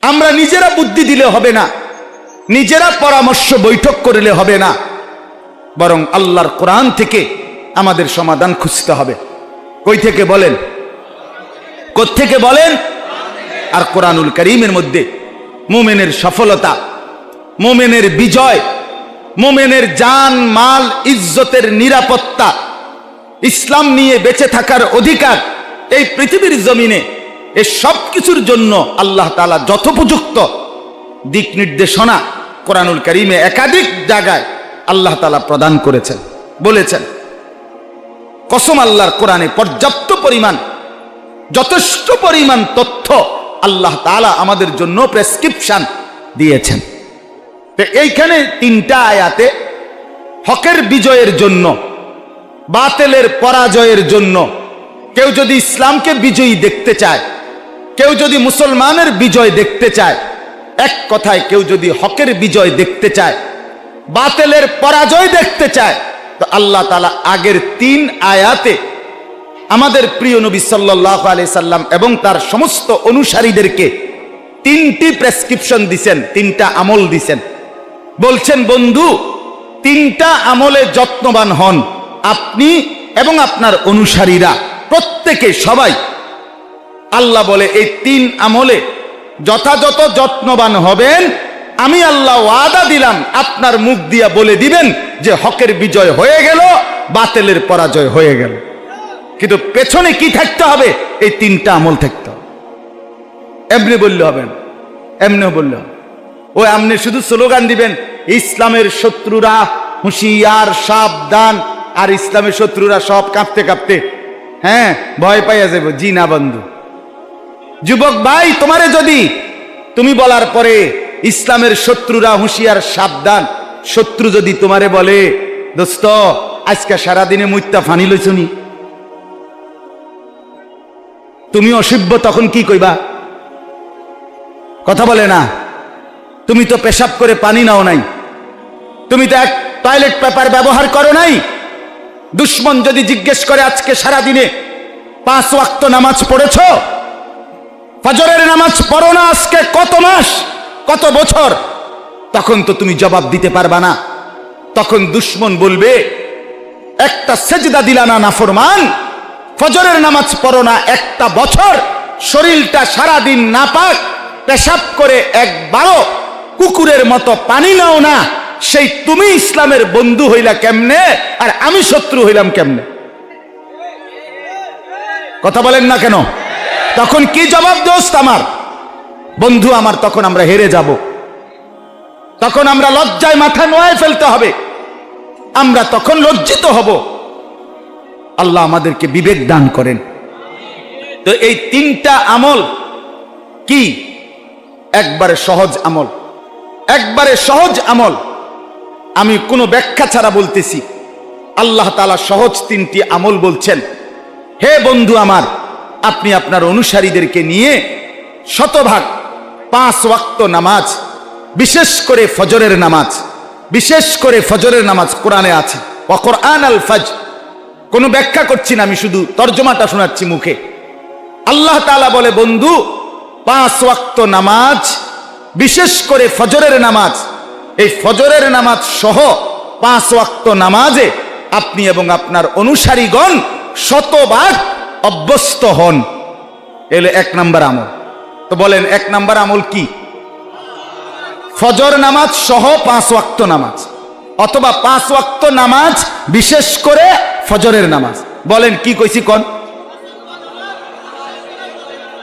আমরা নিজেরা বুদ্ধি দিলে হবে না, নিজেরা পরামর্শ বৈঠক করলে হবে না, বরং আল্লাহর কোরআন থেকে আমাদের সমাধান খুঁজতে হবে। কই থেকে বলেন? কোত্থেকে বলেন? আর কোরআনুল কারীমের মধ্যে মুমিনের সফলতা, মুমিনের বিজয়, মুমিনের জান মাল ইজ্জতের নিরাপত্তা, ইসলাম নিয়ে বেঁচে থাকার অধিকার এই পৃথিবীর জমিনে, এই সব কিছুর জন্য আল্লাহ তাআলা যথোপযুক্ত দিক নির্দেশনা কোরআনুল কারীমে একাধিক জায়গায় আল্লাহ তাআলা প্রদান করেছেন, বলেছেন। কসম আল্লাহর কোরআনে পর্যাপ্ত পরিমাণ, যথেষ্ট পরিমাণ তথ্য আল্লাহ তাআলা আমাদের জন্য প্রেসক্রিপশন দিয়েছেন। তো এইখানে 3টা আয়াতে হকের বিজয়ের জন্য, বাতিলের পরাজয়ের জন্য, কেউ যদি ইসলামকে বিজয়ী দেখতে চায়, কেউ যদি মুসলমানের বিজয় দেখতে চায়, এক কথায় কেউ যদি হকের বিজয় দেখতে চায়, বাতিলের পরাজয় দেখতে চায়, তো আল্লাহ তাআলা আগের 3 আয়াতে আমাদের প্রিয় নবী সাল্লাল্লাহু আলাইহি সাল্লাম এবং তার সমস্ত অনুসারীদেরকে 3টি প্রেসক্রিপশন দিবেন, 3টা আমল দিবেন। বলছেন বন্ধু, 3টা আমলে যত্নবান হন আপনি এবং আপনার অনুসারীরা, প্রত্যেকে, সবাই। আল্লাহ বলে এই 3 আমলে যথাযথ যত্নবান হবেন, আমি আল্লাহ ওয়াদা দিলাম আপনার মুখ দিয়া বলে দিবেন যে হকের বিজয় হয়ে গেল, বাতিলের পরাজয় হয়ে গেল। কিন্তু পেছনে কি থাকতে হবে? এই 3টা আমল থাকতে হবে। এমনি বললে হবে না, এমনিও বললে হবে। ওই আপনি শুধু স্লোগান দিবেন ইসলামের শত্রুরা হুঁশিয়ার সাবধান, আর ইসলামের শত্রুরা সব কাঁপতে কাঁপতে হ্যাঁ ভয় পাইয়া যাব। জি না বন্ধু। যুবক ভাই, তোমারে যদি তুমি বলার পরে ইসলামের শত্রুরা হুঁশিয়ার সাবধান, শত্রু যদি তোমারে বলে দোস্ত আজকে সারাদিনে মুইত্তা ফানি লইছনি, তুমি অসভ্য, তখন কি কইবা? কথা বলে না। তুমি তো পেশাব করে পানি নাও নাই, তুমি তো এক টয়লেট পেপার ব্যবহার করো নাই। দুশ্মন যদি জিজ্ঞেস করে আজকে সারাদিনে 5 ওয়াক্ত নামাজ পড়েছ, ফজরের নামাজ পড়ো না আজকে কত মাস কত বছর, তখন তো তুমি জবাব দিতে পারবা না। তখন দুশ্মন বলবে একটা সেজদা দিলা না নাফরমান, ফজরের নামাজ পড়ো না একটা বছর, শরীরটা সারাদিন নাপাক, পেশাব করে একবারও কুকুরের মতো পানি নাও না, সেই তুমি ইসলামের বন্ধু হইলা কেমনে আর আমি শত্রু হইলাম কেমনে? কথা বলেন না কেন? তখন কি জবাব দোস্ত আমার, বন্ধু আমার? তখন আমরা হেরে যাব, তখন আমরা লজ্জায় মাথা নোয়ায় ফেলতে হবে, আমরা তখন লজ্জিত হব। আল্লাহ আমাদেরকে বিবেক দান করেন। তো এই 3টা আমল কি? একবারে সহজ আমল, একবারে সহজ আমল। আমি কোনো ব্যাখ্যা ছাড়া বলতেছি, আল্লাহ তাআলা সহজ 3টি আমল বলছেন। হে বন্ধু আমার, আপনি আপনার অনুসারীদেরকে নিয়ে শতভাগ 5 ওয়াক্ত নামাজ, বিশেষ করে ফজরের নামাজ, বিশেষ করে ফজরের নামাজ কোরআনে আছে, ওয়া কোরআন আল ফজর। কোনো ব্যাখ্যা করছি না, আমি শুধু তর্জমাটা শোনাচ্ছি মুখে। আল্লাহ তাআলা বলে বন্ধু 5 ওয়াক্ত নামাজ, বিশেষ করে ফজরের নামাজ, এই ফজরের নামাজ সহ 5 ওয়াক্ত নামাজে আপনি এবং আপনার অনুসারীগণ শতভাগ অভ্যস্ত হন। এলে 1 নম্বর আমল। তো বলেন 1 নম্বর আমল কি? ফজর নামাজ সহ 5 ওয়াক্ত নামাজ, অথবা 5 ওয়াক্ত নামাজ বিশেষ করে ফজরের নামাজ। বলেন কি কইছি কোন?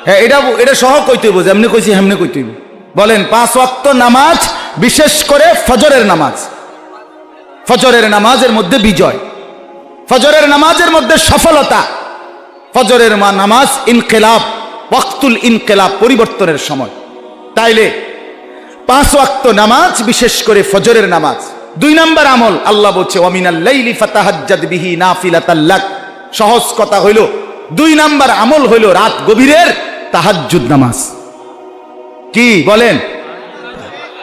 হ্যাঁ, এটা সহ কইতে হইব, যেমনি কইছি হেমনি কইতে হইব। বলেন 5 ওয়াক্ত নামাজ বিশেষ করে ফজরের নামাজ, ফজরের নামাজের মধ্যে বিজয়, ফজরের নামাজের মধ্যে সফলতা। ফজরের নামাজ ইনকিলাব, ওয়াক্তুল ইনকিলাব, পরিবর্তনের সময়। তাইলে 5 ওয়াক্ত নামাজ, বিশেষ করে ফজরের নামাজ। 2 নম্বর আমল, আল্লাহ বলছে ওয়া মিনাল লাইলি ফাতাহাজ্জাদ বিহি নাফিলাতাল লাক। সহজ কথা হইল 2 নম্বর আমল হইল রাত গভীরের তাহাজ্জুদ নামাজ। কি বলেন?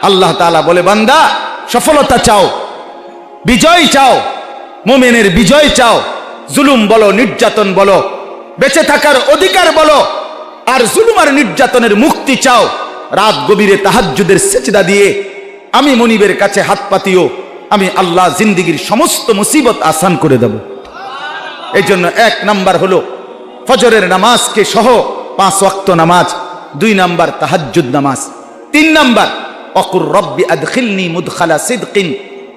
আল্লাহ তাআলা বলে বান্দা সফলতা চাও, বিজয় চাও, মুমিনের বিজয় চাও, জুলুম বলো, নির্যাতন বলো, বেঁচে থাকার অধিকার বলো, আর জুলুম আর নির্যাতনের মুক্তি চাও, রাত গভীরে তাহাজ্জুদের সেজদা দিয়ে আমি মনিবের কাছে হাত পাতিও, আমি আল্লাহ জিন্দিগির সমস্ত মুসিবত আসান করে দেব। এই জন্য 1 নাম্বার হলো ফজরের নামাজকে সহ 5 ওয়াক্ত নামাজ, 2 নাম্বার তাহাজ্জুদ নামাজ, 3 নাম্বার অকুর রব্বি আদখিলনি মুদখালা সিদকিন।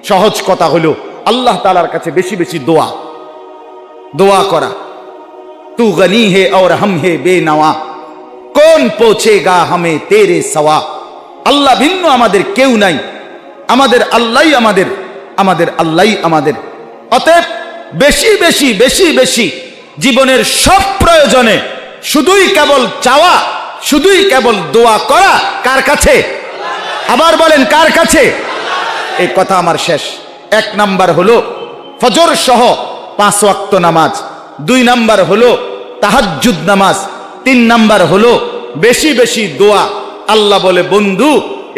সহজ কথা হলো আল্লাহ তাআলার কাছে বেশি বেশি দোয়া করা। তু গনি হে और हम है बेनवा, कौन पहुंचेगा हमें तेरे सवा। আল্লাহ ভিন্ন আমাদের কেউ নাই, আমাদের আল্লাহই আমাদের আল্লাহই আমাদের। অতএব বেশি বেশি বেশি বেশি জীবনের সব প্রয়োজনে শুধুই কেবল চাওয়া, শুধুই কেবল দোয়া করা। কার কাছে? আবার বলেন, কার কাছে? এই কথা আমার শেষ। 1 নাম্বার হলো ফজর সহ 5 ওয়াক্ত নামাজ, 2 নাম্বার হলো তাহাজ্জুদ নামাজ, 3 নাম্বার হলো বেশি বেশি দোয়া। আল্লাহ বলে, বন্ধু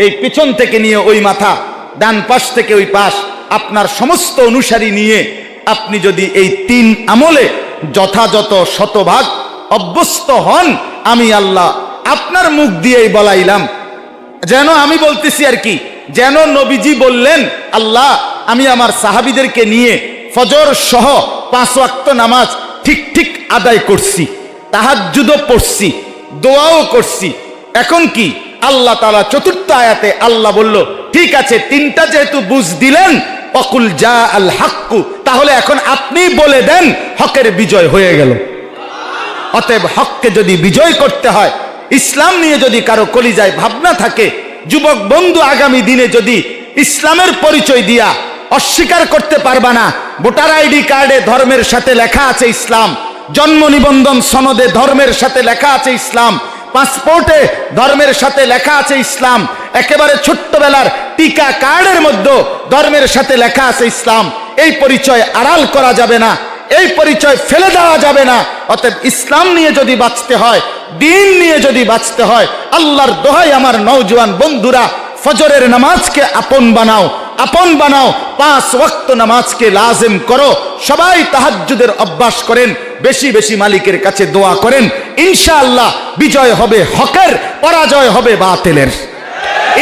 এই পিছন থেকে নিয়ে ওই মাথা, ডান পাশ থেকে ওই পাশ, আপনার সমস্ত অনুসারী নিয়ে আপনি যদি এই 3 আমলে যথাযথ শতভাগ অভ্যস্ত হন, আমি আল্লাহ আপনার মুখ দিয়েই বলাইলাম, যেন আমি বলতেছি আর কি, যেন নবীজি বললেন, আল্লাহ আমি আমার সাহাবীদেরকে নিয়ে ফজর সহ 5 ওয়াক্ত নামাজ ঠিক ঠিক আদায় করছি, তাহাজ্জুদও পড়ছি, দোয়াও করছি। এখন কি আল্লাহ তাআলা 4th আয়াতে আল্লাহ বলল, ঠিক আছে 3টা যেহেতু বুঝ দিলেন, অকুল জা আল হাক্কু, তাহলে এখন আপনি বলে দেন হকের বিজয় হয়ে গেল। অতএব হককে যদি বিজয় করতে হয়, ইসলাম নিয়ে যদি কারো কলিজায় ভাবনা থাকে, যুবক বন্ধু আগামী দিনে যদি ইসলামের পরিচয় দিয়া অস্বীকার করতে পারবা না, ভোটার আইডি কার্ডে ধর্মের সাথে লেখা আছে ইসলাম, জন্ম নিবন্ধন সনদে ধর্মের সাথে লেখা আছে ইসলাম, পাসপোর্টে ধর্মের সাথে লেখা আছে ইসলাম, একেবারে ছোট্টবেলার টিকা কার্ডের মধ্যে ধর্মের সাথে লেখা আছে ইসলাম। এই পরিচয় আড়াল করা যাবে না, এই পরিচয় ফেলে দেওয়া যাবে না। অতএব ইসলাম নিয়ে যদি বাঁচতে হয়, দিন নিয়ে যদি বাঁচতে হয়, আল্লাহর দোহাই আমার নওজোয়ান বন্ধুরা, ফজরের নামাজকে আপন বানাও, আপন বানাও, 5 ওয়াক্ত নামাজকে লাজিম করো। সবাই তাহাজ্জুদের অভ্যাস করেন, বেশি বেশি মালিকের কাছে দোয়া করেন। ইনশাআল্লাহ বিজয় হবে হকের, পরাজয় হবে বাতিলের।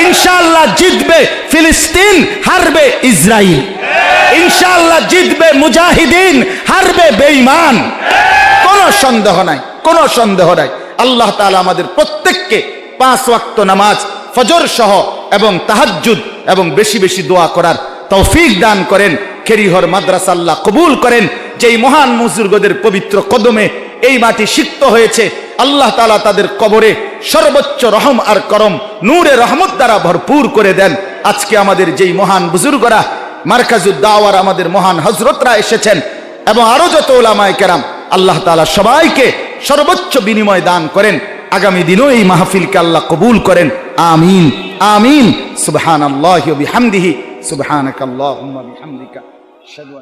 ইনশাআল্লাহ জিতবে ফিলিস্তিন, হারবে ইসরাইল। ইনশাআল্লাহ জিতবে মুজাহিদিন, হারবে বেঈমান। কোনো সন্দেহ নাই, কোনো সন্দেহ নাই। আল্লাহ তাআলা আমাদের প্রত্যেককে 5 ওয়াক্ত নামাজ ফজর সহ এবং তাহাজ্জুদ এবং বেশি বেশি দোয়া করার তৌফিক দান করেন। খেরিহর মাদ্রাসা আল্লাহ কবুল করেন। যেই মহান বুজুর্গদের পবিত্র কদমে এই মাটি সিক্ত হয়েছে, আল্লাহ তাআলা তাদের কবরে সর্বোচ্চ রহম আর করম নূরে রহমত দ্বারা ভরপুর করে দেন। আজকে আমাদের যেই মহান বুজুর্গরা, মারকাজুদ দাওয়ার আমাদের মহান হযরতরা এসেছেন এবং আরো যত উলামায়ে কেরাম, আল্লাহ তাআলা সবাইকে সর্বোচ্চ বিনিময় দান করেন। আগামী দিনও এই মাহফিলকে আল্লাহ কবুল করেন। আমিন আমিন। সুবহানাল্লাহি ওয়া বিহামদিহি, সুবহানাকাল্লাহুম্মা বিহামদিকা, আশহাদু